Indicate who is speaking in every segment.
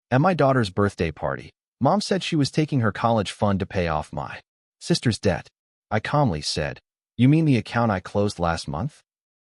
Speaker 1: At my daughter's birthday party, Mom said she was taking her college fund to pay off my sister's debt. I calmly said, "You mean the account I closed last month?"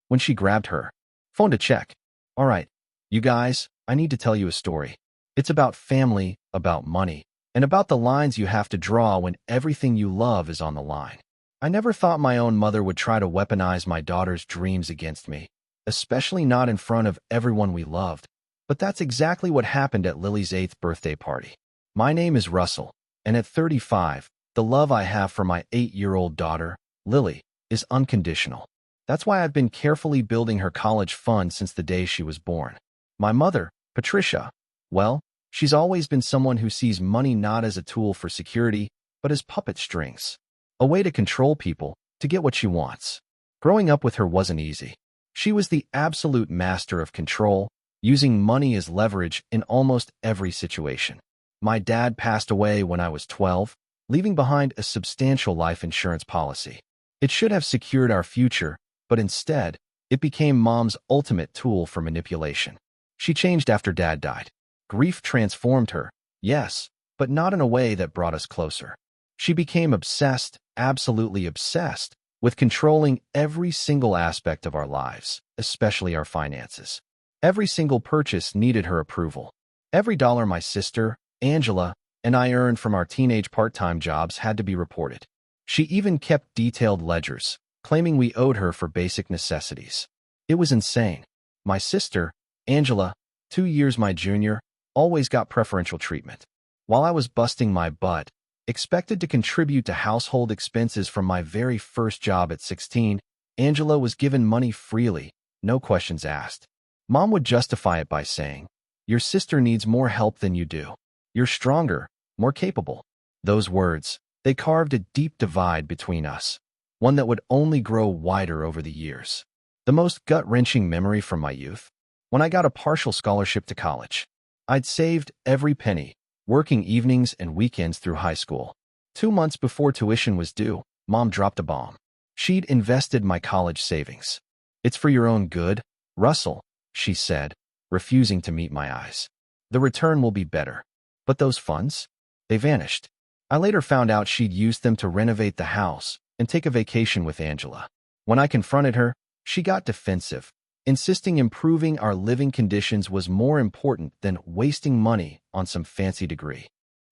Speaker 1: When she grabbed her phone to check. "All right, you guys, I need to tell you a story. It's about family, about money, and about the lines you have to draw when everything you love is on the line." I never thought my own mother would try to weaponize my daughter's dreams against me, especially not in front of everyone we loved. But that's exactly what happened at Lily's 8th birthday party. My name is Russell, and at 35, the love I have for my 8-year-old daughter, Lily, is unconditional. That's why I've been carefully building her college fund since the day she was born. My mother, Patricia, well, she's always been someone who sees money not as a tool for security, but as puppet strings. A way to control people, to get what she wants. Growing up with her wasn't easy. She was the absolute master of control, using money as leverage in almost every situation. My dad passed away when I was 12, leaving behind a substantial life insurance policy. It should have secured our future, but instead, it became Mom's ultimate tool for manipulation. She changed after Dad died. Grief transformed her, yes, but not in a way that brought us closer. She became obsessed, absolutely obsessed, with controlling every single aspect of our lives, especially our finances. Every single purchase needed her approval. Every dollar my sister, Angela, and I earned from our teenage part-time jobs had to be reported. She even kept detailed ledgers, claiming we owed her for basic necessities. It was insane. My sister, Angela, 2 years my junior, always got preferential treatment. While I was busting my butt, expected to contribute to household expenses from my very first job at 16, Angela was given money freely, no questions asked. Mom would justify it by saying, "Your sister needs more help than you do. You're stronger, more capable." Those words, they carved a deep divide between us, one that would only grow wider over the years. The most gut-wrenching memory from my youth? When I got a partial scholarship to college. I'd saved every penny, working evenings and weekends through high school. 2 months before tuition was due, Mom dropped a bomb. She'd invested my college savings. "It's for your own good, Russell," she said, refusing to meet my eyes. "The return will be better." But those funds? They vanished. I later found out she'd used them to renovate the house and take a vacation with Angela. When I confronted her, she got defensive, insisting improving our living conditions was more important than wasting money on some fancy degree.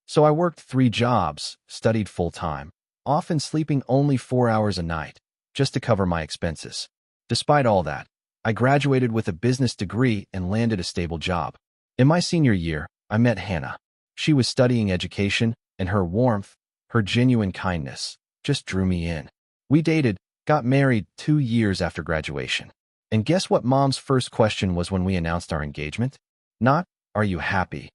Speaker 1: So I worked 3 jobs, studied full-time, often sleeping only 4 hours a night, just to cover my expenses. Despite all that, I graduated with a business degree and landed a stable job. In my senior year, I met Hannah. She was studying education, and her warmth, her genuine kindness, just drew me in. We dated, got married 2 years after graduation. And guess what Mom's first question was when we announced our engagement? Not, "Are you happy?"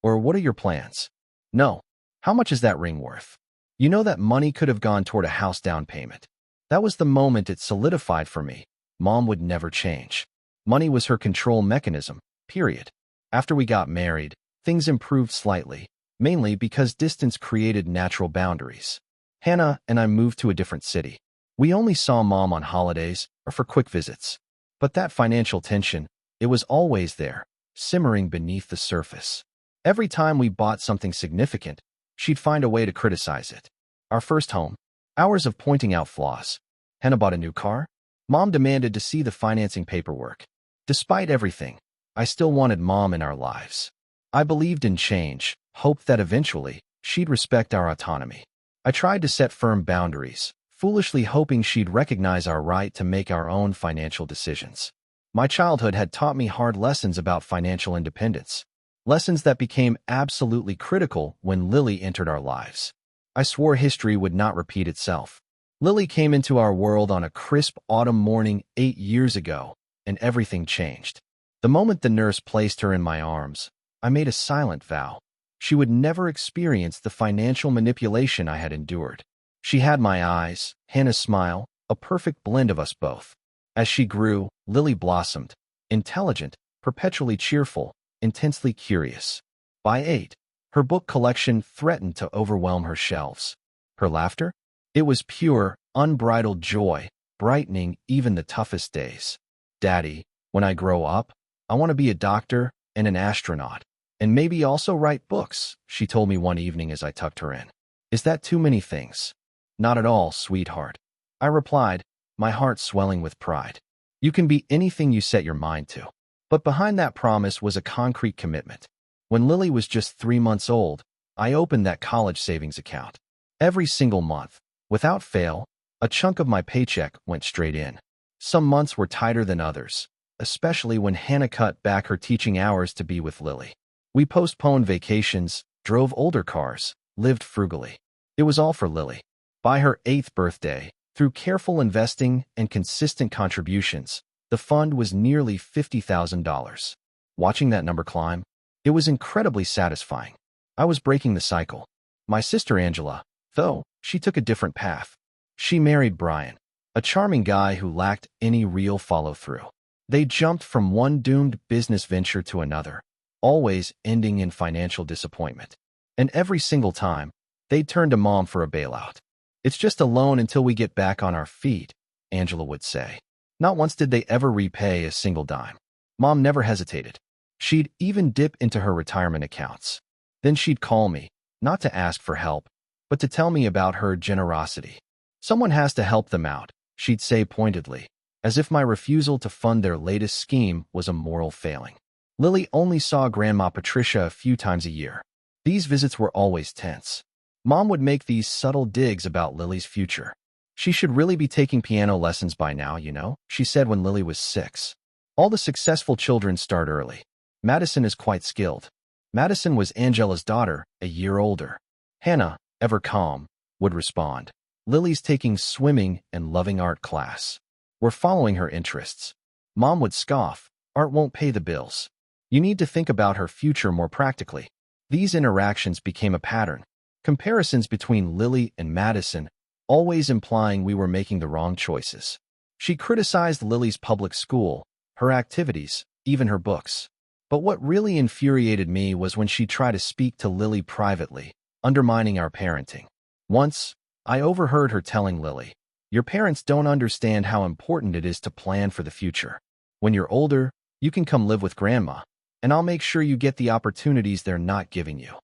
Speaker 1: or "What are your plans?" No, "How much is that ring worth?" You know, that money could have gone toward a house down payment. That was the moment it solidified for me. Mom would never change. Money was her control mechanism, period. After we got married, things improved slightly, mainly because distance created natural boundaries. Hannah and I moved to a different city. We only saw Mom on holidays or for quick visits. But that financial tension, it was always there, simmering beneath the surface. Every time we bought something significant, she'd find a way to criticize it. Our first home, hours of pointing out flaws. Hannah bought a new car. Mom demanded to see the financing paperwork. Despite everything, I still wanted Mom in our lives. I believed in change, hoped that eventually, she'd respect our autonomy. I tried to set firm boundaries, foolishly hoping she'd recognize our right to make our own financial decisions. My childhood had taught me hard lessons about financial independence, lessons that became absolutely critical when Lily entered our lives. I swore history would not repeat itself. Lily came into our world on a crisp autumn morning 8 years ago, and everything changed. The moment the nurse placed her in my arms, I made a silent vow. She would never experience the financial manipulation I had endured. She had my eyes, Hannah's smile, a perfect blend of us both. As she grew, Lily blossomed, intelligent, perpetually cheerful, intensely curious. By 8, her book collection threatened to overwhelm her shelves. Her laughter? It was pure, unbridled joy, brightening even the toughest days. "Daddy, when I grow up, I want to be a doctor and an astronaut." And maybe also write books, she told me one evening as I tucked her in. Is that too many things? Not at all, sweetheart. I replied, my heart swelling with pride. You can be anything you set your mind to. But behind that promise was a concrete commitment. When Lily was just 3 months old, I opened that college savings account. Every single month, without fail, a chunk of my paycheck went straight in. Some months were tighter than others, especially when Hannah cut back her teaching hours to be with Lily. We postponed vacations, drove older cars, lived frugally. It was all for Lily. By her 8th birthday, through careful investing and consistent contributions, the fund was nearly $50,000. Watching that number climb, it was incredibly satisfying. I was breaking the cycle. My sister Angela, though, she took a different path. She married Brian, a charming guy who lacked any real follow-through. They jumped from one doomed business venture to another, always ending in financial disappointment. And every single time, they'd turn to Mom for a bailout. It's just a loan until we get back on our feet, Angela would say. Not once did they ever repay a single dime. Mom never hesitated. She'd even dip into her retirement accounts. Then she'd call me, not to ask for help, but to tell me about her generosity. Someone has to help them out, she'd say pointedly, as if my refusal to fund their latest scheme was a moral failing. Lily only saw Grandma Patricia a few times a year. These visits were always tense. Mom would make these subtle digs about Lily's future. She should really be taking piano lessons by now, you know, she said when Lily was 6. All the successful children start early. Madison is quite skilled. Madison was Angela's daughter, a year older. Hannah, ever calm, would respond. Lily's taking swimming and loving art class. We're following her interests. Mom would scoff. Art won't pay the bills. You need to think about her future more practically. These interactions became a pattern. Comparisons between Lily and Madison, always implying we were making the wrong choices. She criticized Lily's public school, her activities, even her books. But what really infuriated me was when she tried to speak to Lily privately, undermining our parenting. Once, I overheard her telling Lily, "Your parents don't understand how important it is to plan for the future. When you're older, you can come live with Grandma, and I'll make sure you get the opportunities they're not giving you."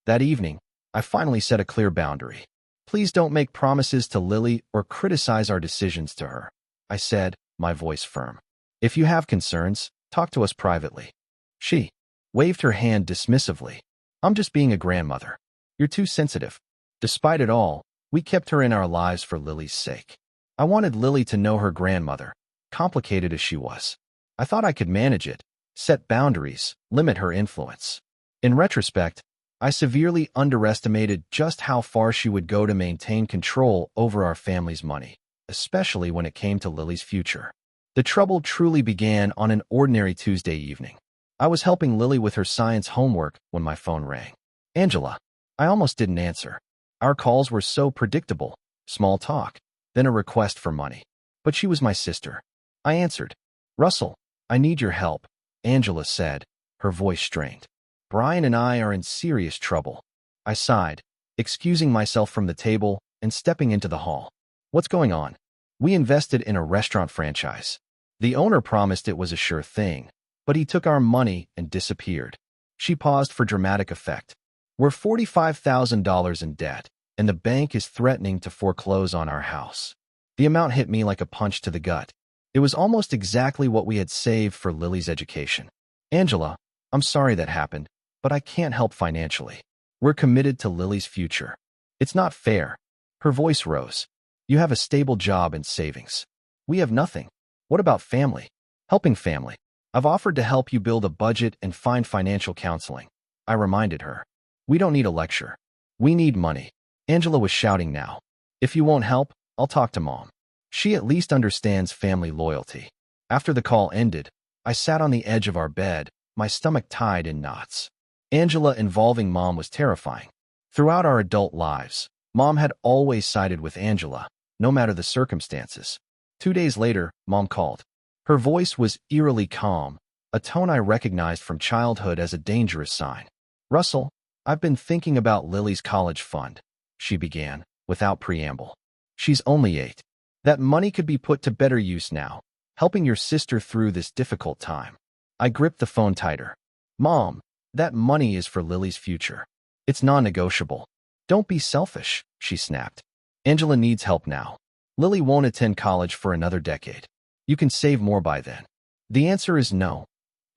Speaker 1: That evening, I finally set a clear boundary. "Please don't make promises to Lily or criticize our decisions to her," I said, my voice firm. "If you have concerns, talk to us privately." She waved her hand dismissively. "I'm just being a grandmother. You're too sensitive." Despite it all, we kept her in our lives for Lily's sake. I wanted Lily to know her grandmother, complicated as she was. I thought I could manage it, set boundaries, limit her influence. In retrospect, I severely underestimated just how far she would go to maintain control over our family's money, especially when it came to Lily's future. The trouble truly began on an ordinary Tuesday evening. I was helping Lily with her science homework when my phone rang. "Angela." I almost didn't answer. Our calls were so predictable. Small talk, then a request for money. But she was my sister. I answered. "Russell, I need your help," Angela said, her voice strained. "Brian and I are in serious trouble." I sighed, excusing myself from the table and stepping into the hall. "What's going on?" "We invested in a restaurant franchise. The owner promised it was a sure thing, but he took our money and disappeared." She paused for dramatic effect. "We're $45,000 in debt, and the bank is threatening to foreclose on our house." The amount hit me like a punch to the gut. It was almost exactly what we had saved for Lily's education. "Angela, I'm sorry that happened, but I can't help financially. We're committed to Lily's future. It's not fair." Her voice rose. "You have a stable job and savings. We have nothing. What about family? Helping family. I've offered to help you build a budget and find financial counseling." I reminded her. "We don't need a lecture. We need money." Angela was shouting now. "If you won't help, I'll talk to Mom. She at least understands family loyalty." After the call ended, I sat on the edge of our bed, my stomach tied in knots. Angela involving Mom was terrifying. Throughout our adult lives, Mom had always sided with Angela, no matter the circumstances. 2 days later, Mom called. Her voice was eerily calm, a tone I recognized from childhood as a dangerous sign. "Russell, I've been thinking about Lily's college fund," she began, without preamble. "She's only 8. That money could be put to better use now, helping your sister through this difficult time." I gripped the phone tighter. "Mom, That money is for Lily's future. It's non-negotiable. Don't be selfish, she snapped. Angela needs help now. Lily won't attend college for another decade. You can save more by then. The answer is no,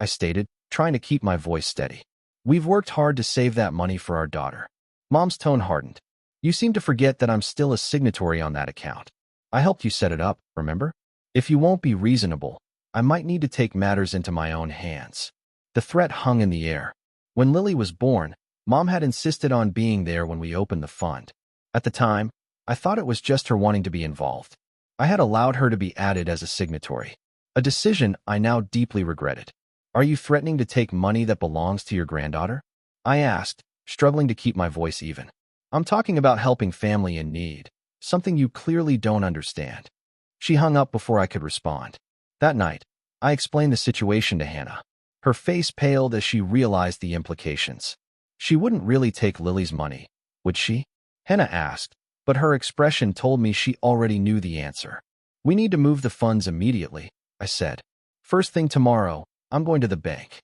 Speaker 1: I stated, trying to keep my voice steady. We've worked hard to save that money for our daughter. Mom's tone hardened. You seem to forget that I'm still a signatory on that account. I helped you set it up, remember? If you won't be reasonable, I might need to take matters into my own hands. The threat hung in the air. When Lily was born, Mom had insisted on being there when we opened the fund. At the time, I thought it was just her wanting to be involved. I had allowed her to be added as a signatory, a decision I now deeply regretted. Are you threatening to take money that belongs to your granddaughter? I asked, struggling to keep my voice even. I'm talking about helping family in need, something you clearly don't understand. She hung up before I could respond. That night, I explained the situation to Hannah. Her face paled as she realized the implications. She wouldn't really take Lily's money, would she? Hannah asked, but her expression told me she already knew the answer. We need to move the funds immediately, I said. First thing tomorrow, I'm going to the bank.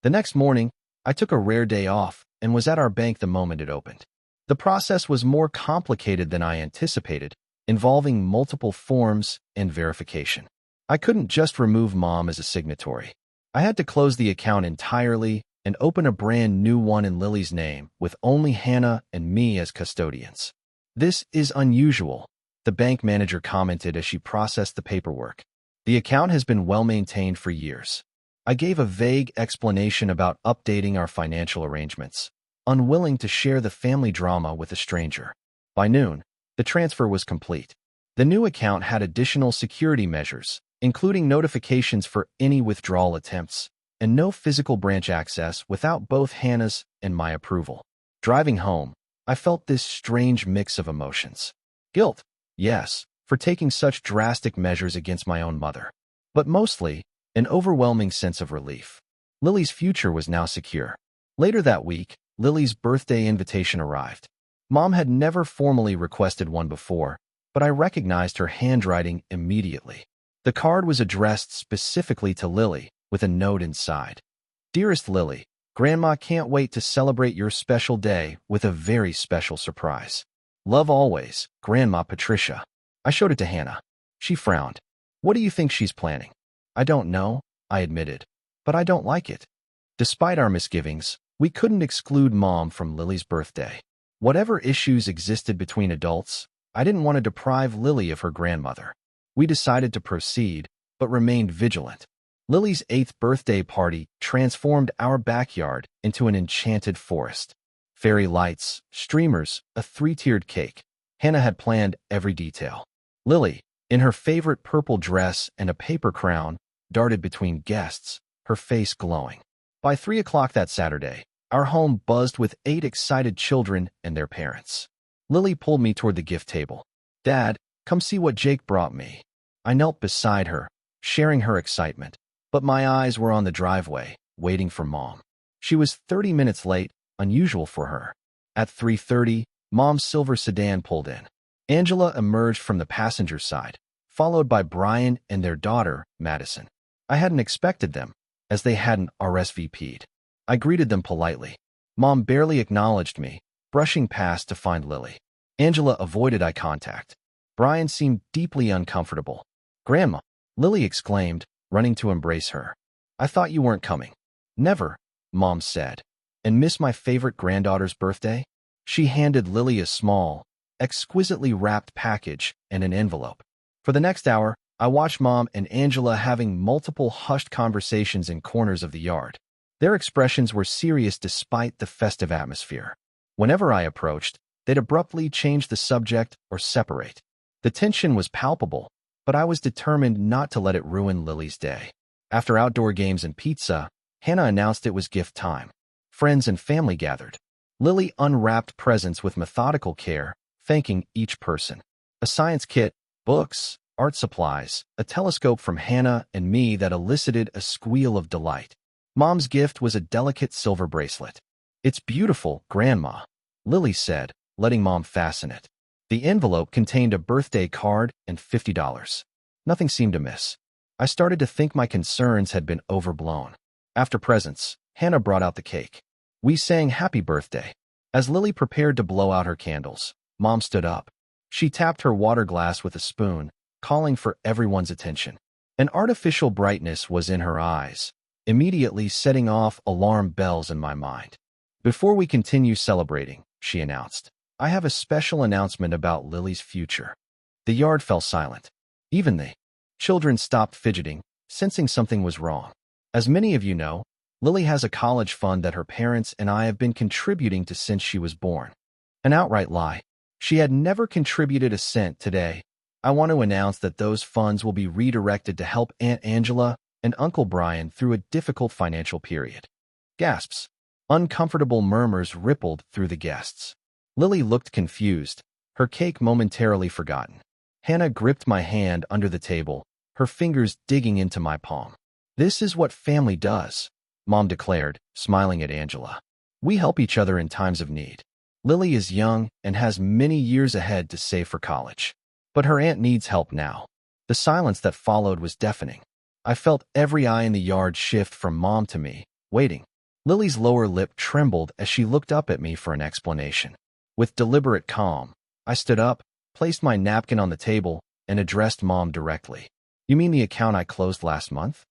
Speaker 1: The next morning, I took a rare day off and was at our bank the moment it opened. The process was more complicated than I anticipated, involving multiple forms and verification. I couldn't just remove Mom as a signatory. I had to close the account entirely and open a brand new one in Lily's name with only Hannah and me as custodians. This is unusual, the bank manager commented as she processed the paperwork. The account has been well maintained for years. I gave a vague explanation about updating our financial arrangements, unwilling to share the family drama with a stranger. By noon, the transfer was complete. The new account had additional security measures, including notifications for any withdrawal attempts, and no physical branch access without both Hannah's and my approval. Driving home, I felt this strange mix of emotions. Guilt, yes, for taking such drastic measures against my own mother. But mostly, an overwhelming sense of relief. Lily's future was now secure. Later that week, Lily's birthday invitation arrived. Mom had never formally requested one before, but I recognized her handwriting immediately. The card was addressed specifically to Lily, with a note inside. Dearest Lily, Grandma can't wait to celebrate your special day with a very special surprise. Love always, Grandma Patricia. I showed it to Hannah. She frowned. What do you think she's planning? I don't know, I admitted, but I don't like it. Despite our misgivings, we couldn't exclude Mom from Lily's birthday. Whatever issues existed between adults, I didn't want to deprive Lily of her grandmother. We decided to proceed, but remained vigilant. Lily's 8th birthday party transformed our backyard into an enchanted forest. Fairy lights, streamers, a 3-tiered cake. Hannah had planned every detail. Lily, in her favorite purple dress and a paper crown, darted between guests, her face glowing. By 3 o'clock that Saturday, our home buzzed with 8 excited children and their parents. Lily pulled me toward the gift table. Dad, come see what Jake brought me. I knelt beside her, sharing her excitement, but my eyes were on the driveway, waiting for Mom. She was 30 minutes late, unusual for her. At 3:30, Mom's silver sedan pulled in. Angela emerged from the passenger side, followed by Brian and their daughter, Madison. I hadn't expected them, as they hadn't RSVP'd. I greeted them politely. Mom barely acknowledged me, brushing past to find Lily. Angela avoided eye contact. Brian seemed deeply uncomfortable. Grandma, Lily exclaimed, running to embrace her. I thought you weren't coming. Never, Mom said. And miss my favorite granddaughter's birthday? She handed Lily a small, exquisitely wrapped package and an envelope. For the next hour, I watched Mom and Angela having multiple hushed conversations in corners of the yard. Their expressions were serious despite the festive atmosphere. Whenever I approached, they'd abruptly change the subject or separate. The tension was palpable, but I was determined not to let it ruin Lily's day. After outdoor games and pizza, Hannah announced it was gift time. Friends and family gathered. Lily unwrapped presents with methodical care, thanking each person. A science kit, books, art supplies, a telescope from Hannah and me that elicited a squeal of delight. Mom's gift was a delicate silver bracelet. It's beautiful, Grandma, Lily said, letting Mom fasten it. The envelope contained a birthday card and $50. Nothing seemed amiss. I started to think my concerns had been overblown. After presents, Hannah brought out the cake. We sang happy birthday. As Lily prepared to blow out her candles, Mom stood up. She tapped her water glass with a spoon, calling for everyone's attention. An artificial brightness was in her eyes, immediately setting off alarm bells in my mind. Before we continue celebrating, she announced, I have a special announcement about Lily's future. The yard fell silent. Even the children stopped fidgeting, sensing something was wrong. As many of you know, Lily has a college fund that her parents and I have been contributing to since she was born. An outright lie. She had never contributed a cent. Today, I want to announce that those funds will be redirected to help Aunt Angela and Uncle Brian through a difficult financial period. Gasps. Uncomfortable murmurs rippled through the guests. Lily looked confused, her cake momentarily forgotten. Hannah gripped my hand under the table, her fingers digging into my palm. This is what family does, Mom declared, smiling at Angela. We help each other in times of need. Lily is young and has many years ahead to save for college. But her aunt needs help now. The silence that followed was deafening. I felt every eye in the yard shift from Mom to me, waiting. Lily's lower lip trembled as she looked up at me for an explanation. With deliberate calm, I stood up, placed my napkin on the table, and addressed Mom directly. You mean the account I closed last month?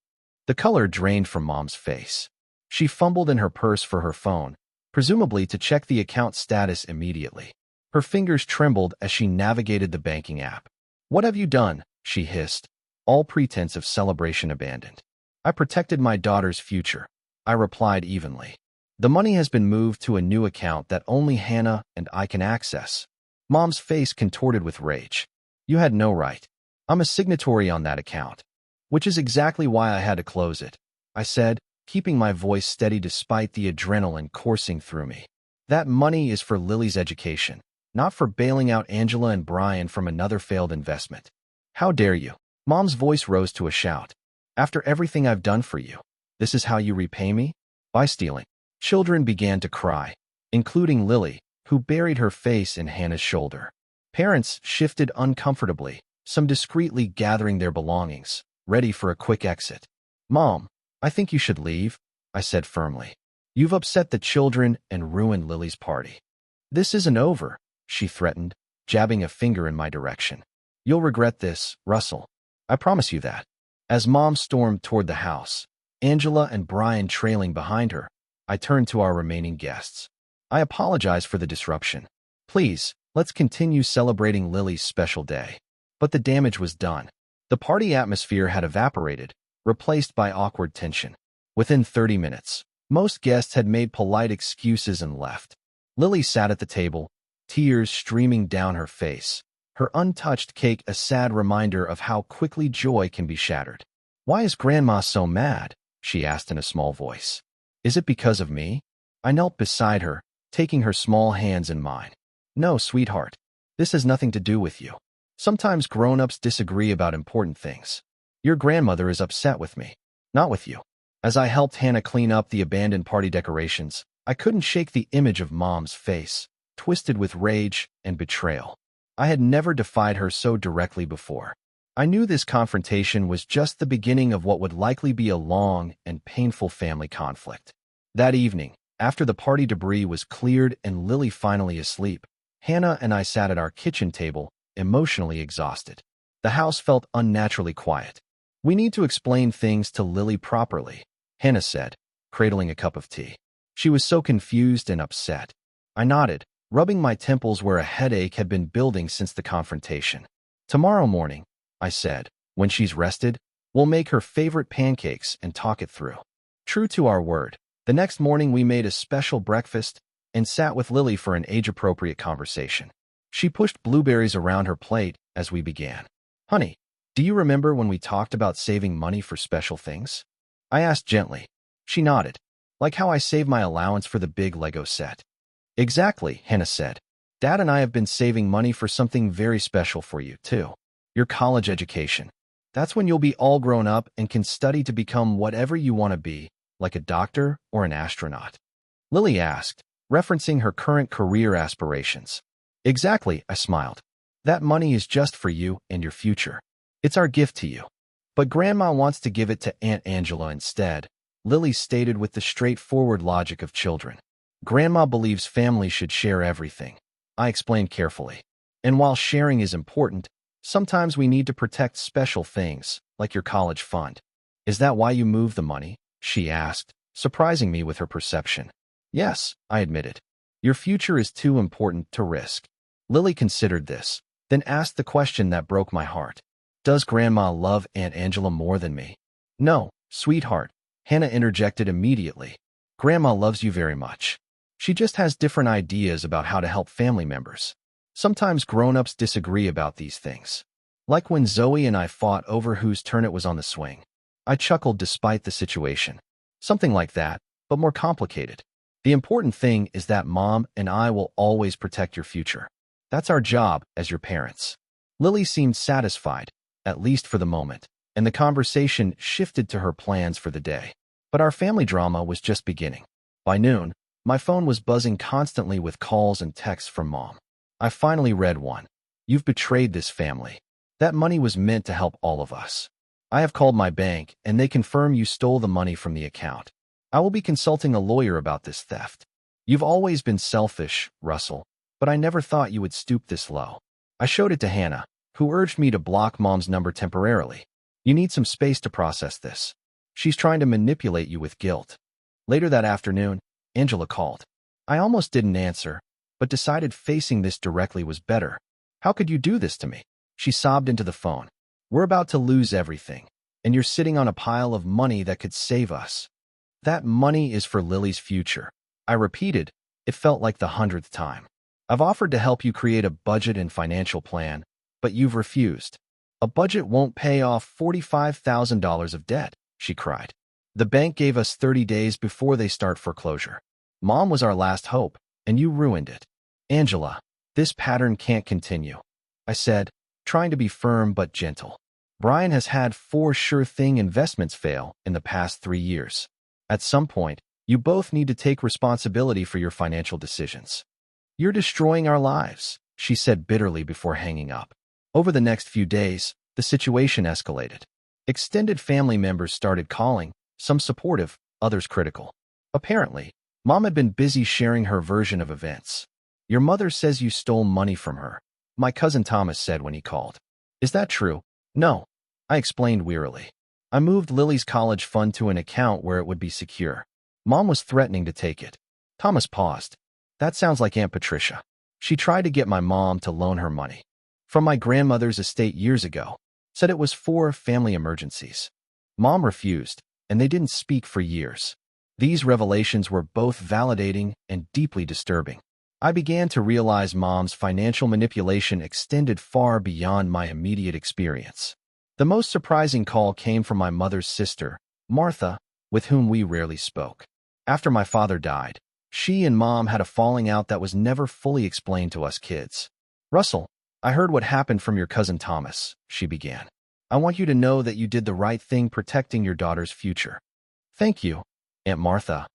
Speaker 1: The color drained from Mom's face. She fumbled in her purse for her phone, presumably to check the account status immediately. Her fingers trembled as she navigated the banking app. What have you done? She hissed, all pretense of celebration abandoned. I protected my daughter's future, I replied evenly. The money has been moved to a new account that only Hannah and I can access. Mom's face contorted with rage. You had no right. I'm a signatory on that account. Which is exactly why I had to close it, I said, keeping my voice steady despite the adrenaline coursing through me. That money is for Lily's education, not for bailing out Angela and Brian from another failed investment. How dare you? Mom's voice rose to a shout. After everything I've done for you, this is how you repay me? By stealing. Children began to cry, including Lily, who buried her face in Hannah's shoulder. Parents shifted uncomfortably, some discreetly gathering their belongings, ready for a quick exit. Mom, I think you should leave, I said firmly. You've upset the children and ruined Lily's party. This isn't over, she threatened, jabbing a finger in my direction. You'll regret this, Russell. I promise you that. As Mom stormed toward the house, Angela and Brian trailing behind her, I turned to our remaining guests. I apologize for the disruption. Please, let's continue celebrating Lily's special day. But the damage was done. The party atmosphere had evaporated, replaced by awkward tension. Within 30 minutes, most guests had made polite excuses and left. Lily sat at the table, tears streaming down her face, her untouched cake a sad reminder of how quickly joy can be shattered. Why is Grandma so mad? She asked in a small voice. Is it because of me? I knelt beside her, taking her small hands in mine. No, sweetheart. This has nothing to do with you. Sometimes grown-ups disagree about important things. Your grandmother is upset with me, not with you. As I helped Hannah clean up the abandoned party decorations, I couldn't shake the image of Mom's face, twisted with rage and betrayal. I had never defied her so directly before. I knew this confrontation was just the beginning of what would likely be a long and painful family conflict. That evening, after the party debris was cleared and Lily finally asleep, Hannah and I sat at our kitchen table, emotionally exhausted. The house felt unnaturally quiet. We need to explain things to Lily properly, Hannah said, cradling a cup of tea. She was so confused and upset. I nodded, rubbing my temples where a headache had been building since the confrontation. Tomorrow morning, I said, when she's rested, we'll make her favorite pancakes and talk it through. True to our word, the next morning we made a special breakfast and sat with Lily for an age-appropriate conversation. She pushed blueberries around her plate as we began. Honey, do you remember when we talked about saving money for special things? I asked gently. She nodded, like how I saved my allowance for the big Lego set. Exactly, Hannah said. Dad and I have been saving money for something very special for you, too. Your college education. That's when you'll be all grown up and can study to become whatever you want to be, like a doctor or an astronaut. Lily asked, referencing her current career aspirations. Exactly, I smiled. That money is just for you and your future. It's our gift to you. But Grandma wants to give it to Aunt Angela instead, Lily stated with the straightforward logic of children. Grandma believes families should share everything. I explained carefully. And while sharing is important, sometimes we need to protect special things, like your college fund. Is that why you moved the money? She asked, surprising me with her perception. Yes, I admitted. Your future is too important to risk. Lily considered this, then asked the question that broke my heart. Does Grandma love Aunt Angela more than me? No, sweetheart, Hannah interjected immediately. Grandma loves you very much. She just has different ideas about how to help family members. Sometimes grown-ups disagree about these things. Like when Zoe and I fought over whose turn it was on the swing. I chuckled despite the situation. Something like that, but more complicated. The important thing is that Mom and I will always protect your future. That's our job as your parents. Lily seemed satisfied, at least for the moment, and the conversation shifted to her plans for the day. But our family drama was just beginning. By noon, my phone was buzzing constantly with calls and texts from Mom. I finally read one. You've betrayed this family. That money was meant to help all of us. I have called my bank, and they confirm you stole the money from the account. I will be consulting a lawyer about this theft. You've always been selfish, Russell, but I never thought you would stoop this low. I showed it to Hannah, who urged me to block Mom's number temporarily. You need some space to process this. She's trying to manipulate you with guilt. Later that afternoon, Angela called. I almost didn't answer, but decided facing this directly was better. How could you do this to me? She sobbed into the phone. We're about to lose everything, and you're sitting on a pile of money that could save us. That money is for Lily's future. I repeated. It felt like the 100th time. I've offered to help you create a budget and financial plan, but you've refused. A budget won't pay off $45,000 of debt, she cried. The bank gave us 30 days before they start foreclosure. Mom was our last hope, and you ruined it. Angela, this pattern can't continue, I said, trying to be firm but gentle. Brian has had 4 sure-thing investments fail in the past 3 years. At some point, you both need to take responsibility for your financial decisions. You're destroying our lives, she said bitterly before hanging up. Over the next few days, the situation escalated. Extended family members started calling, some supportive, others critical. Apparently, Mom had been busy sharing her version of events. Your mother says you stole money from her, my cousin Thomas said when he called. Is that true? No, I explained wearily. I moved Lily's college fund to an account where it would be secure. Mom was threatening to take it. Thomas paused. That sounds like Aunt Patricia. She tried to get my mom to loan her money from my grandmother's estate years ago, said it was for family emergencies. Mom refused, and they didn't speak for years. These revelations were both validating and deeply disturbing. I began to realize Mom's financial manipulation extended far beyond my immediate experience. The most surprising call came from my mother's sister, Martha, with whom we rarely spoke. After my father died, she and Mom had a falling out that was never fully explained to us kids. Russell, I heard what happened from your cousin Thomas, she began. I want you to know that you did the right thing protecting your daughter's future. Thank you, Aunt Martha,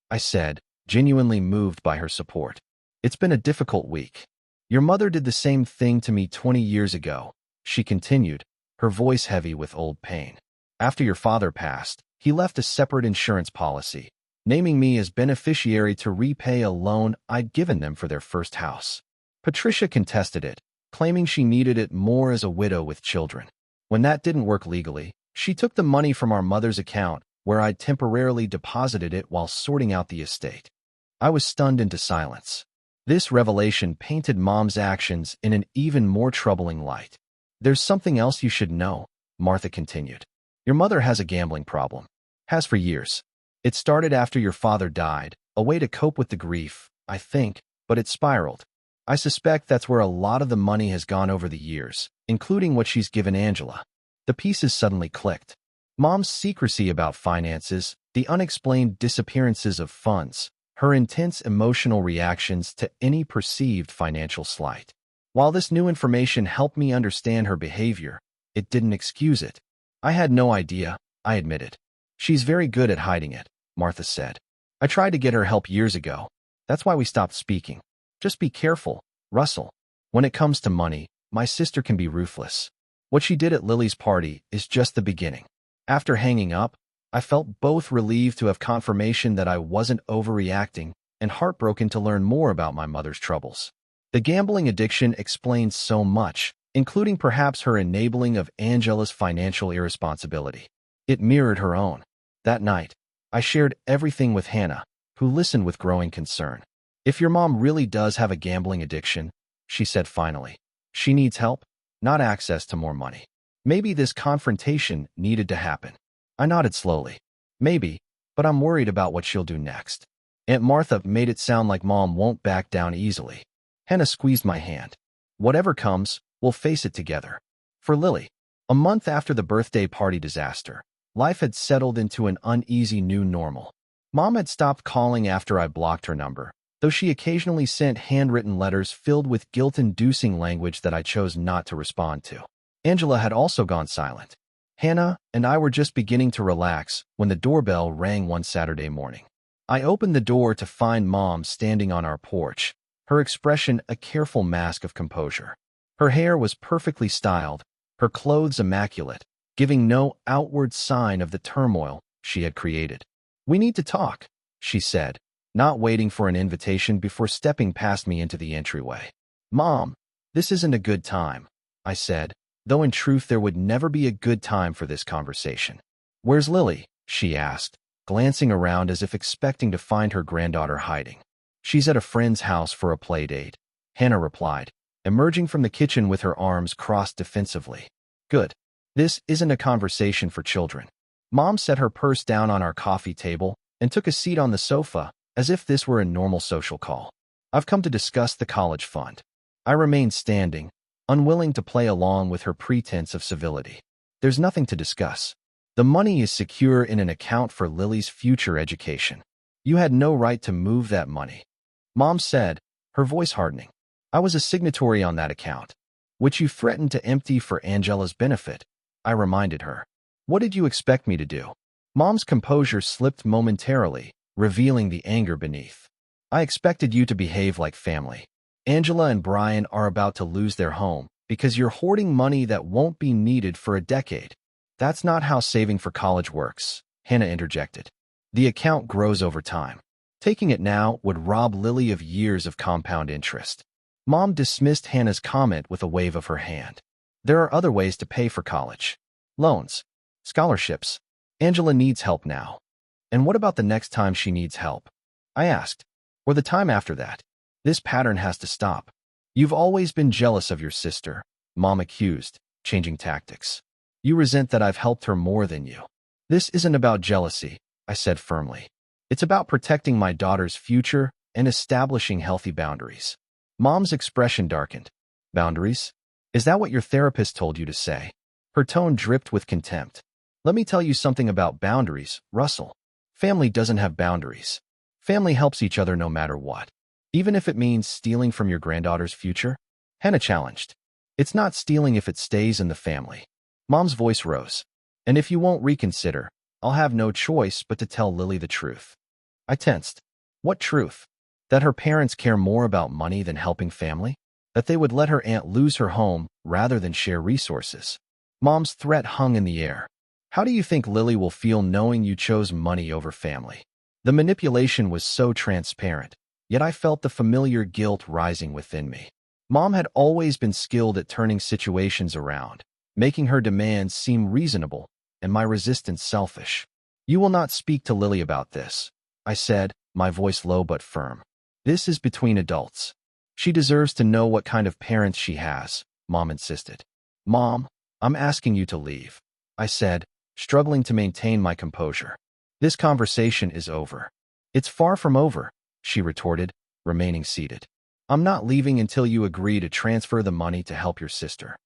Speaker 1: I said, genuinely moved by her support. It's been a difficult week. Your mother did the same thing to me 20 years ago, she continued, her voice heavy with old pain. After your father passed, he left a separate insurance policy, naming me as beneficiary to repay a loan I'd given them for their first house. Patricia contested it, claiming she needed it more as a widow with children. When that didn't work legally, she took the money from our mother's account, where I'd temporarily deposited it while sorting out the estate. I was stunned into silence. This revelation painted Mom's actions in an even more troubling light. There's something else you should know, Martha continued. Your mother has a gambling problem. Has for years. It started after your father died, a way to cope with the grief, I think, but it spiraled. I suspect that's where a lot of the money has gone over the years, including what she's given Angela. The pieces suddenly clicked. Mom's secrecy about finances, the unexplained disappearances of funds, her intense emotional reactions to any perceived financial slight. While this new information helped me understand her behavior, it didn't excuse it. I had no idea, I admitted. She's very good at hiding it, Martha said. I tried to get her help years ago. That's why we stopped speaking. Just be careful, Russell. When it comes to money, my sister can be ruthless. What she did at Lily's party is just the beginning. After hanging up, I felt both relieved to have confirmation that I wasn't overreacting and heartbroken to learn more about my mother's troubles. The gambling addiction explains so much, including perhaps her enabling of Angela's financial irresponsibility. It mirrored her own. That night, I shared everything with Hannah, who listened with growing concern. "If your mom really does have a gambling addiction," she said finally, "she needs help, not access to more money. Maybe this confrontation needed to happen." I nodded slowly. "Maybe, but I'm worried about what she'll do next." Aunt Martha made it sound like Mom won't back down easily. Hannah squeezed my hand. "Whatever comes, we'll face it together." For Lily, a month after the birthday party disaster, life had settled into an uneasy new normal. Mom had stopped calling after I blocked her number, though she occasionally sent handwritten letters filled with guilt-inducing language that I chose not to respond to. Angela had also gone silent. Hannah and I were just beginning to relax when the doorbell rang one Saturday morning. I opened the door to find Mom standing on our porch, her expression a careful mask of composure. Her hair was perfectly styled, her clothes immaculate, giving no outward sign of the turmoil she had created. "We need to talk," she said, not waiting for an invitation before stepping past me into the entryway. "Mom, this isn't a good time," I said, though in truth there would never be a good time for this conversation. "Where's Lily?" she asked, glancing around as if expecting to find her granddaughter hiding. "She's at a friend's house for a play date," Hannah replied, emerging from the kitchen with her arms crossed defensively. "Good. This isn't a conversation for children." Mom set her purse down on our coffee table and took a seat on the sofa as if this were a normal social call. "I've come to discuss the college fund." I remained standing, unwilling to play along with her pretense of civility. "There's nothing to discuss. The money is secure in an account for Lily's future education. You had no right to move that money," Mom said, her voice hardening. "I was a signatory on that account, which you threatened to empty for Angela's benefit," I reminded her. "What did you expect me to do?" Mom's composure slipped momentarily, revealing the anger beneath. "I expected you to behave like family. Angela and Brian are about to lose their home because you're hoarding money that won't be needed for a decade." "That's not how saving for college works," Hannah interjected. "The account grows over time. Taking it now would rob Lily of years of compound interest." Mom dismissed Hannah's comment with a wave of her hand. "There are other ways to pay for college. Loans, scholarships. Angela needs help now. And what about the next time she needs help?" I asked. "Or the time after that? This pattern has to stop." "You've always been jealous of your sister," Mom accused, changing tactics. "You resent that I've helped her more than you." "This isn't about jealousy," I said firmly. "It's about protecting my daughter's future and establishing healthy boundaries." Mom's expression darkened. "Boundaries? Is that what your therapist told you to say?" Her tone dripped with contempt. "Let me tell you something about boundaries, Russell. Family doesn't have boundaries. Family helps each other no matter what. Even if it means stealing from your granddaughter's future?" Hannah challenged. "It's not stealing if it stays in the family." Mom's voice rose. "And if you won't reconsider, I'll have no choice but to tell Lily the truth." I tensed. What truth? That her parents care more about money than helping family? That they would let her aunt lose her home rather than share resources? Mom's threat hung in the air. "How do you think Lily will feel knowing you chose money over family?" The manipulation was so transparent, yet I felt the familiar guilt rising within me. Mom had always been skilled at turning situations around, making her demands seem reasonable and my resistance selfish. "You will not speak to Lily about this," I said, my voice low but firm. "This is between adults. She deserves to know what kind of parents she has," Mom insisted. "Mom, I'm asking you to leave," I said, struggling to maintain my composure. "This conversation is over." "It's far from over," she retorted, remaining seated. "I'm not leaving until you agree to transfer the money to help your sister."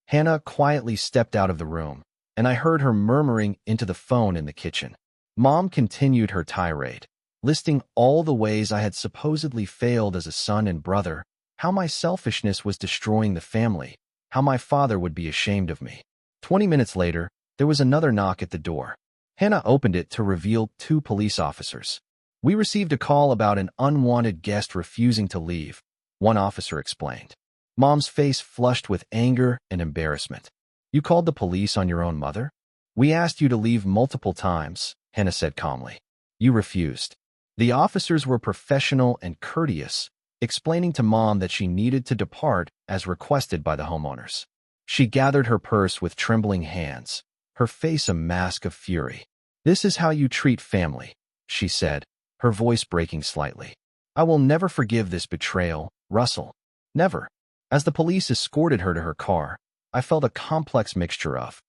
Speaker 1: Hannah quietly stepped out of the room, and I heard her murmuring into the phone in the kitchen. Mom continued her tirade, listing all the ways I had supposedly failed as a son and brother, how my selfishness was destroying the family, how my father would be ashamed of me. 20 minutes later, there was another knock at the door. Hannah opened it to reveal 2 police officers. "We received a call about an unwanted guest refusing to leave," one officer explained. Mom's face flushed with anger and embarrassment. "You called the police on your own mother?" "We asked you to leave multiple times," Hannah said calmly. "You refused." The officers were professional and courteous, explaining to Mom that she needed to depart as requested by the homeowners. She gathered her purse with trembling hands, her face a mask of fury. "This is how you treat family," she said, her voice breaking slightly. "I will never forgive this betrayal, Russell. Never." As the police escorted her to her car, I felt a complex mixture of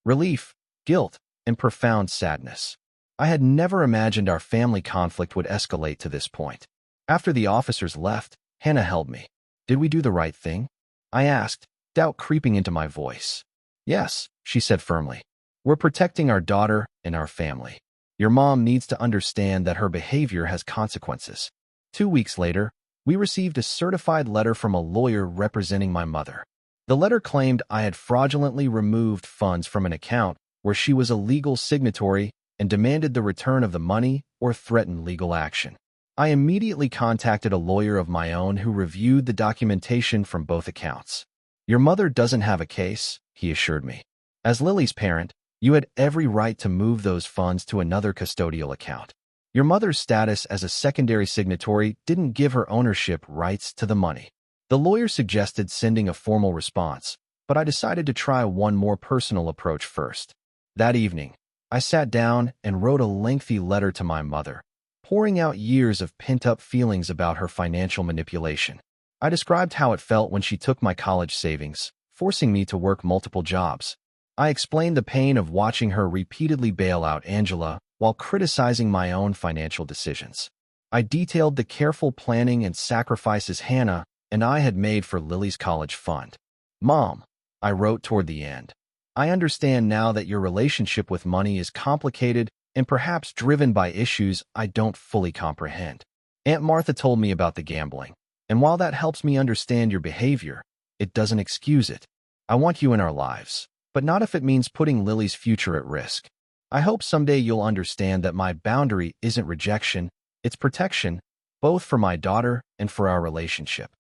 Speaker 1: relief, guilt, and profound sadness. I had never imagined our family conflict would escalate to this point. After the officers left, Hannah held me. "Did we do the right thing?" I asked, doubt creeping into my voice. "Yes," she said firmly. "We're protecting our daughter and our family. Your mom needs to understand that her behavior has consequences." 2 weeks later, we received a certified letter from a lawyer representing my mother. The letter claimed I had fraudulently removed funds from an account where she was a legal signatory and demanded the return of the money or threatened legal action. I immediately contacted a lawyer of my own who reviewed the documentation from both accounts. "Your mother doesn't have a case," he assured me. "As Lily's parent, you had every right to move those funds to another custodial account. Your mother's status as a secondary signatory didn't give her ownership rights to the money." The lawyer suggested sending a formal response, but I decided to try one more personal approach first. That evening, I sat down and wrote a lengthy letter to my mother, pouring out years of pent-up feelings about her financial manipulation. I described how it felt when she took my college savings, forcing me to work multiple jobs. I explained the pain of watching her repeatedly bail out Angela while criticizing my own financial decisions. I detailed the careful planning and sacrifices Hannah and I had made for Lily's college fund. "Mom," I wrote toward the end, "I understand now that your relationship with money is complicated and perhaps driven by issues I don't fully comprehend. Aunt Martha told me about the gambling, and while that helps me understand your behavior, it doesn't excuse it. I want you in our lives, but not if it means putting Lily's future at risk. I hope someday you'll understand that my boundary isn't rejection, it's protection, both for my daughter and for our relationship."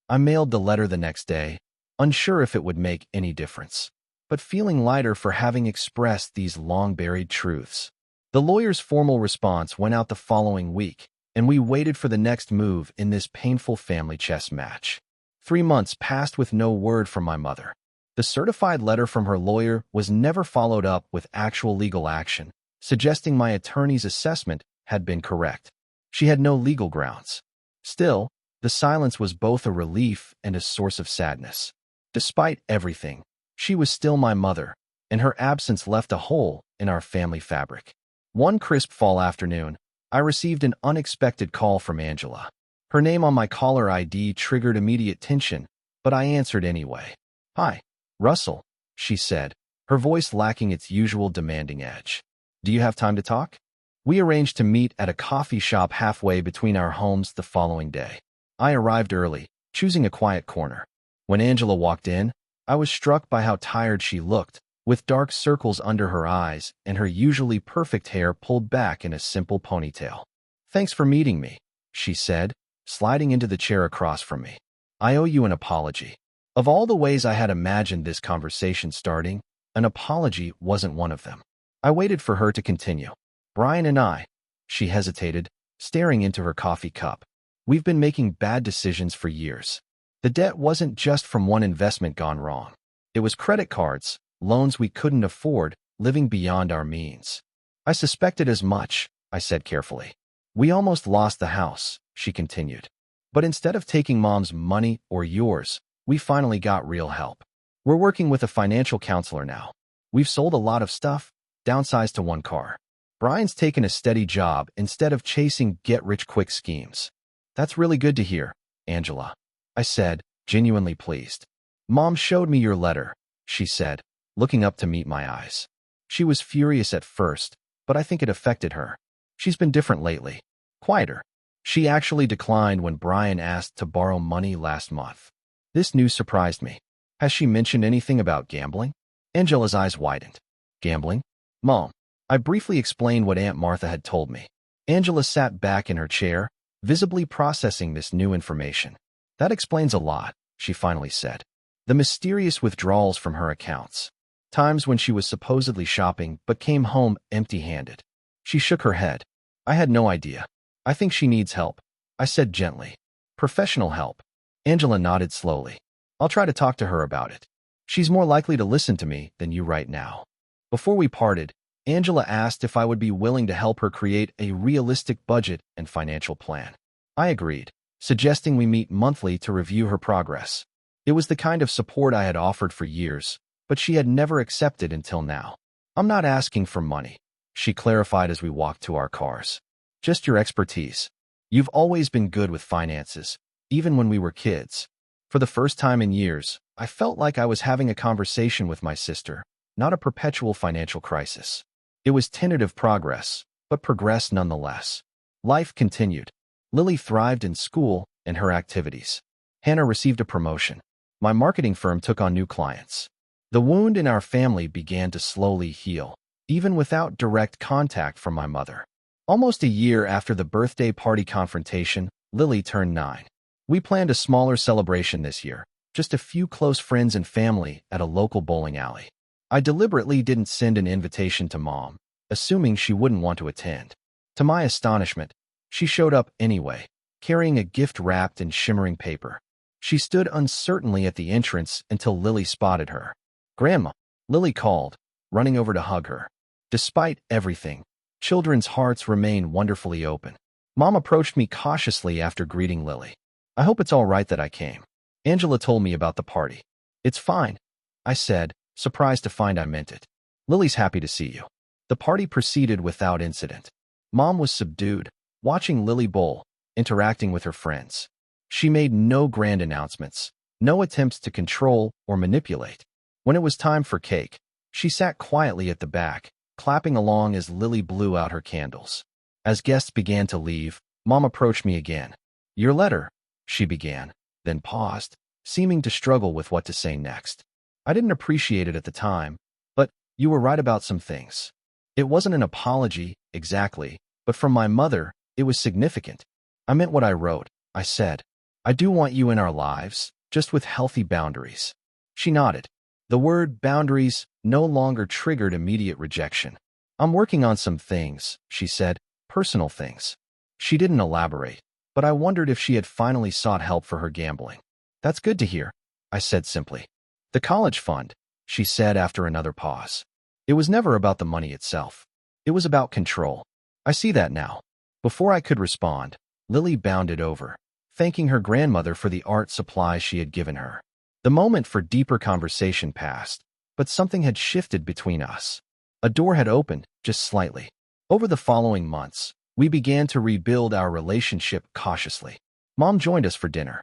Speaker 1: I mailed the letter the next day, unsure if it would make any difference, but feeling lighter for having expressed these long-buried truths. The lawyer's formal response went out the following week, and we waited for the next move in this painful family chess match. 3 months passed with no word from my mother. The certified letter from her lawyer was never followed up with actual legal action, suggesting my attorney's assessment had been correct. She had no legal grounds. Still, the silence was both a relief and a source of sadness. Despite everything, she was still my mother, and her absence left a hole in our family fabric. One crisp fall afternoon, I received an unexpected call from Angela. Her name on my caller ID triggered immediate tension, but I answered anyway. "Hi, Russell," she said, her voice lacking its usual demanding edge. "Do you have time to talk?" We arranged to meet at a coffee shop halfway between our homes the following day. I arrived early, choosing a quiet corner. When Angela walked in, I was struck by how tired she looked, with dark circles under her eyes and her usually perfect hair pulled back in a simple ponytail. "Thanks for meeting me," she said, sliding into the chair across from me. "I owe you an apology." Of all the ways I had imagined this conversation starting, an apology wasn't one of them. I waited for her to continue. "Brian and I," she hesitated, staring into her coffee cup. "We've been making bad decisions for years. The debt wasn't just from one investment gone wrong. It was credit cards, loans we couldn't afford, living beyond our means." "I suspected as much," I said carefully. "We almost lost the house," she continued. "But instead of taking Mom's money or yours, we finally got real help. We're working with a financial counselor now. We've sold a lot of stuff, downsized to one car. Brian's taken a steady job instead of chasing get-rich-quick schemes." "That's really good to hear, Angela," I said, genuinely pleased. "Mom showed me your letter," she said, looking up to meet my eyes. She was furious at first, but I think it affected her. She's been different lately, quieter. She actually declined when Brian asked to borrow money last month. This news surprised me. "Has she mentioned anything about gambling?" Angela's eyes widened. "Gambling? Mom." I briefly explained what Aunt Martha had told me. Angela sat back in her chair, visibly processing this new information. "That explains a lot," she finally said. "The mysterious withdrawals from her accounts. Times when she was supposedly shopping but came home empty-handed." She shook her head. "I had no idea. I think she needs help, I said gently. Professional help. Angela nodded slowly. I'll try to talk to her about it. She's more likely to listen to me than you right now. Before we parted, Angela asked if I would be willing to help her create a realistic budget and financial plan. I agreed, suggesting we meet monthly to review her progress. It was the kind of support I had offered for years, but she had never accepted until now. I'm not asking for money, she clarified as we walked to our cars. Just your expertise. You've always been good with finances, even when we were kids. For the first time in years, I felt like I was having a conversation with my sister, not a perpetual financial crisis. It was tentative progress, but progress nonetheless. Life continued. Lily thrived in school and her activities. Hannah received a promotion. My marketing firm took on new clients. The wound in our family began to slowly heal, even without direct contact from my mother. Almost a year after the birthday party confrontation, Lily turned 9. We planned a smaller celebration this year, just a few close friends and family at a local bowling alley. I deliberately didn't send an invitation to Mom, assuming she wouldn't want to attend. To my astonishment, she showed up anyway, carrying a gift wrapped in shimmering paper. She stood uncertainly at the entrance until Lily spotted her. "Grandma," Lily called, running over to hug her. Despite everything, children's hearts remain wonderfully open. Mom approached me cautiously after greeting Lily. "I hope it's all right that I came." Angela told me about the party. "It's fine," I said, surprised to find I meant it. "Lily's happy to see you." The party proceeded without incident. Mom was subdued, watching Lily bowl, interacting with her friends. She made no grand announcements, no attempts to control or manipulate. When it was time for cake, she sat quietly at the back, clapping along as Lily blew out her candles. As guests began to leave, Mom approached me again. "Your letter," she began, then paused, seeming to struggle with what to say next. I didn't appreciate it at the time, but you were right about some things. It wasn't an apology, exactly, but from my mother, it was significant. "I meant what I wrote," I said. "I do want you in our lives, just with healthy boundaries." She nodded. The word boundaries no longer triggered immediate rejection. "I'm working on some things," she said, "personal things." She didn't elaborate, but I wondered if she had finally sought help for her gambling. "That's good to hear," I said simply. "The college fund," she said after another pause. "It was never about the money itself. It was about control. I see that now." Before I could respond, Lily bounded over, thanking her grandmother for the art supplies she had given her. The moment for deeper conversation passed, but something had shifted between us. A door had opened, just slightly. Over the following months, we began to rebuild our relationship cautiously. Mom joined us for dinner.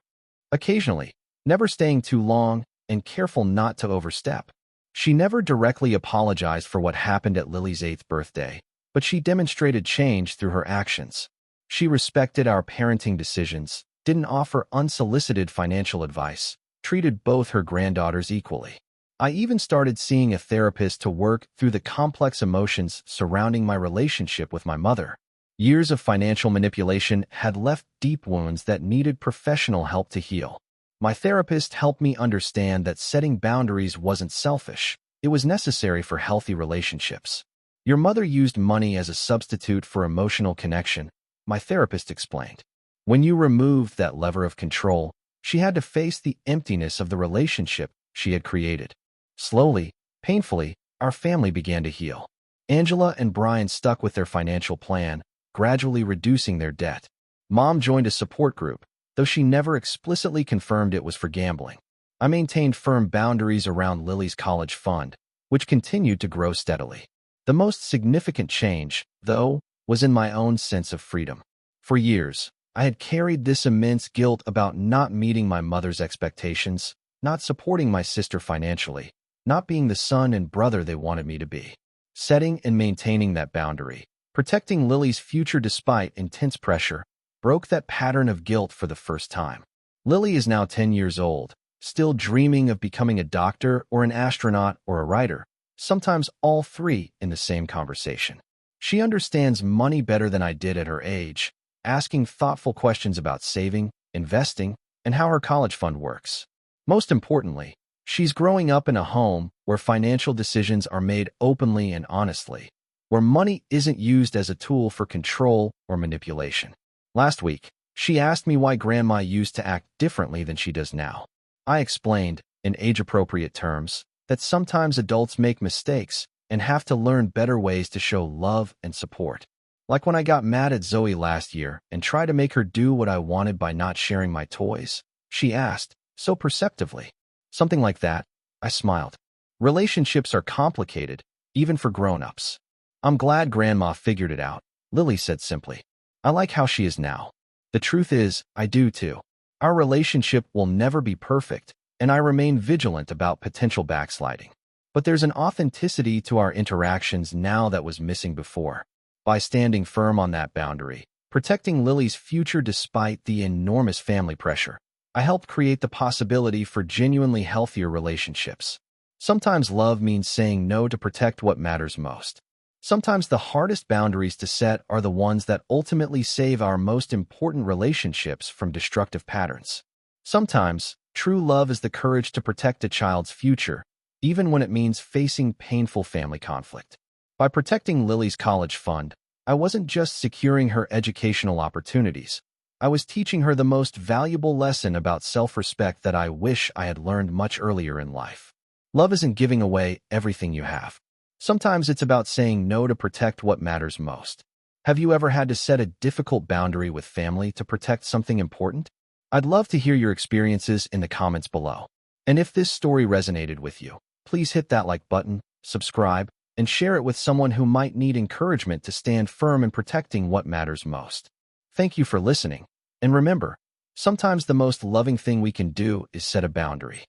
Speaker 1: Occasionally, never staying too long, and careful not to overstep. She never directly apologized for what happened at Lily's 8th birthday, but she demonstrated change through her actions. She respected our parenting decisions, didn't offer unsolicited financial advice, treated both her granddaughters equally. I even started seeing a therapist to work through the complex emotions surrounding my relationship with my mother. Years of financial manipulation had left deep wounds that needed professional help to heal. My therapist helped me understand that setting boundaries wasn't selfish. It was necessary for healthy relationships. "Your mother used money as a substitute for emotional connection," my therapist explained. "When you removed that lever of control, she had to face the emptiness of the relationship she had created." Slowly, painfully, our family began to heal. Angela and Brian stuck with their financial plan, gradually reducing their debt. Mom joined a support group, though she never explicitly confirmed it was for gambling. I maintained firm boundaries around Lily's college fund, which continued to grow steadily. The most significant change, though, was in my own sense of freedom. For years, I had carried this immense guilt about not meeting my mother's expectations, not supporting my sister financially, not being the son and brother they wanted me to be. Setting and maintaining that boundary, protecting Lily's future despite intense pressure, broke that pattern of guilt for the first time. Lily is now 10 years old, still dreaming of becoming a doctor or an astronaut or a writer, sometimes all three in the same conversation. She understands money better than I did at her age, asking thoughtful questions about saving, investing, and how her college fund works. Most importantly, she's growing up in a home where financial decisions are made openly and honestly, where money isn't used as a tool for control or manipulation. Last week, she asked me why Grandma used to act differently than she does now. I explained, in age-appropriate terms, that sometimes adults make mistakes and have to learn better ways to show love and support. Like when I got mad at Zoe last year and tried to make her do what I wanted by not sharing my toys, she asked, so perceptively. Something like that. I smiled. Relationships are complicated, even for grown-ups. I'm glad Grandma figured it out, Lily said simply. I like how she is now. The truth is, I do too. Our relationship will never be perfect, and I remain vigilant about potential backsliding. But there's an authenticity to our interactions now that was missing before. By standing firm on that boundary, protecting Lily's future despite the enormous family pressure, I helped create the possibility for genuinely healthier relationships. Sometimes love means saying no to protect what matters most. Sometimes the hardest boundaries to set are the ones that ultimately save our most important relationships from destructive patterns. Sometimes, true love is the courage to protect a child's future, even when it means facing painful family conflict. By protecting Lily's college fund, I wasn't just securing her educational opportunities. I was teaching her the most valuable lesson about self-respect that I wish I had learned much earlier in life. Love isn't giving away everything you have. Sometimes it's about saying no to protect what matters most. Have you ever had to set a difficult boundary with family to protect something important? I'd love to hear your experiences in the comments below. And if this story resonated with you, please hit that like button, subscribe, and share it with someone who might need encouragement to stand firm in protecting what matters most. Thank you for listening. And remember, sometimes the most loving thing we can do is set a boundary.